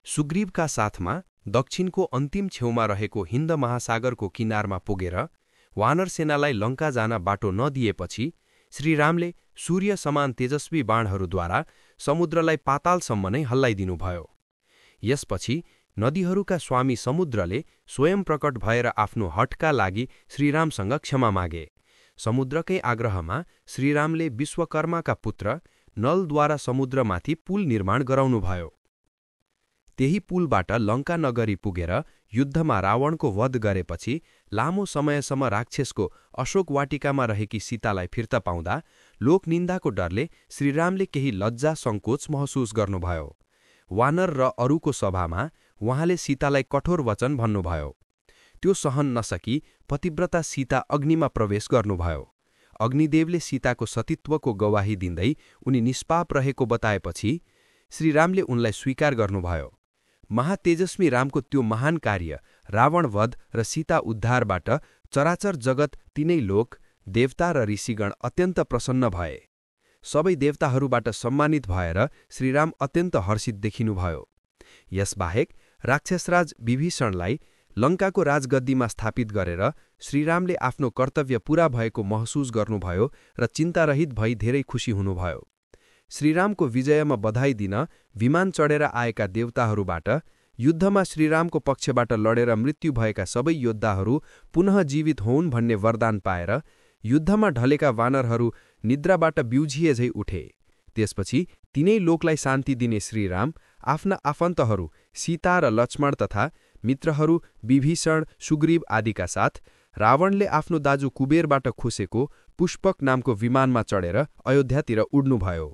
सुग्रीवका साथमा दक्षिणको अन्तिम छेउमा रहेको हिन्द महासागरको किनारमा पुगेर वानर सेनालाई लङ्का जान बाटो नदिएपछि श्रीरामले सूर्य समान तेजस्वी बाणहरूद्वारा समुद्रलाई पातालसम्म नै हल्लाइदिनुभयो। यसपछि नदीहरूका स्वामी समुद्रले स्वयं प्रकट भएर आफ्नो हठका लागि श्रीरामसँग क्षमा मागे। समुद्रकै आग्रहमा श्रीरामले विश्वकर्माका पुत्र नलद्वारा समुद्रमाथि पुल निर्माण गराउनुभयो। त्यही पुलबाट लङ्का नगरी पुगेर युद्धमा रावणको वध गरेपछि लामो समयसम्म राक्षसको अशोक वाटिकामा रहेकी सीतालाई फिर्ता पाउँदा लोकनिन्दाको डरले श्रीरामले केही लज्जा सङ्कोच महसुस गर्नुभयो। वानर र अरूको सभामा उहाँले सीतालाई कठोर वचन भन्नुभयो। त्यो सहन नसकी पतिव्रता सीता अग्निमा प्रवेश गर्नुभयो। अग्निदेवले सीताको सतीत्वको गवाही दिँदै उनी निष्पाप रहेको बताएपछि श्रीरामले उनलाई स्वीकार गर्नुभयो। महातेजस्वी रामको त्यो महान कार्य रावणवध र सीता उद्धारबाट चराचर जगत तीनै लोक, देवता र ऋषिगण अत्यन्त प्रसन्न भए। सबै देवताहरूबाट सम्मानित भएर श्रीराम अत्यन्त हर्षित देखिनुभयो। यसबाहेक राक्षसराज विभीषणलाई लङ्काको राजगद्दीमा स्थापित गरेर श्रीरामले आफ्नो कर्तव्य पूरा भएको महसुस गर्नुभयो र चिन्तारहित भई धेरै खुसी हुनुभयो। श्रीरामको विजयमा बधाई दिन विमान चढेर आएका देवताहरूबाट युद्धमा श्रीरामको पक्षबाट लडेर मृत्यु भएका सबै योद्धाहरू पुनः जीवित होउन् भन्ने वरदान पाएर युद्धमा ढलेका वानरहरू निद्राबाट बिउझिए झै उठे। त्यसपछि तीनै लोकलाई शान्ति दिने श्रीराम आफ्ना आफन्तहरू सीता र लक्ष्मण तथा मित्रहरू विभीषण, सुग्रीव आदिका साथ रावणले आफ्नो दाजु कुबेरबाट खोसेको पुष्पक नामको विमानमा चढेर अयोध्यातिर उड्नुभयो।